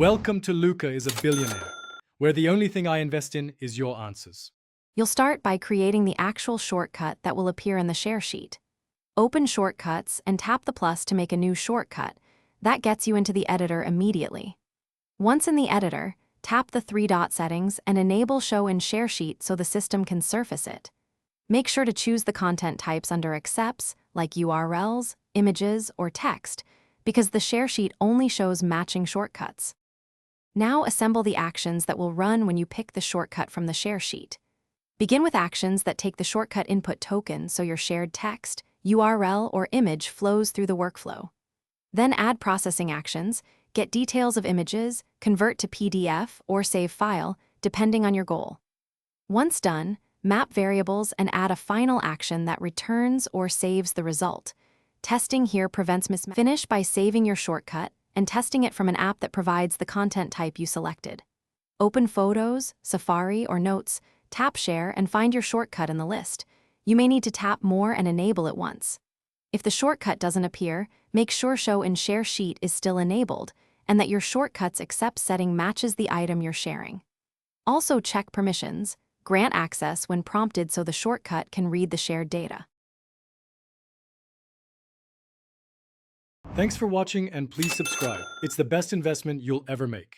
Welcome to Luca is a Billionaire, where the only thing I invest in is your answers. You'll start by creating the actual shortcut that will appear in the share sheet. Open Shortcuts and tap the plus to make a new shortcut. That gets you into the editor immediately. Once in the editor, tap the three-dot settings and enable Show in Share Sheet so the system can surface it. Make sure to choose the content types under Accepts, like URLs, images, or text, because the share sheet only shows matching shortcuts. Now assemble the actions that will run when you pick the shortcut from the share sheet. Begin with actions that take the shortcut input token so your shared text, URL, or image flows through the workflow. Then add processing actions, get details of images, convert to PDF, or save file, depending on your goal. Once done, map variables and add a final action that returns or saves the result. Testing here prevents mismatch. Finish by saving your shortcut and testing it from an app that provides the content type you selected. Open Photos, Safari, or Notes, tap Share, and find your shortcut in the list. You may need to tap More and enable it once. If the shortcut doesn't appear, make sure Show in Share Sheet is still enabled and that your Shortcuts Accept setting matches the item you're sharing. Also check permissions, grant access when prompted so the shortcut can read the shared data. Thanks for watching and please subscribe. It's the best investment you'll ever make.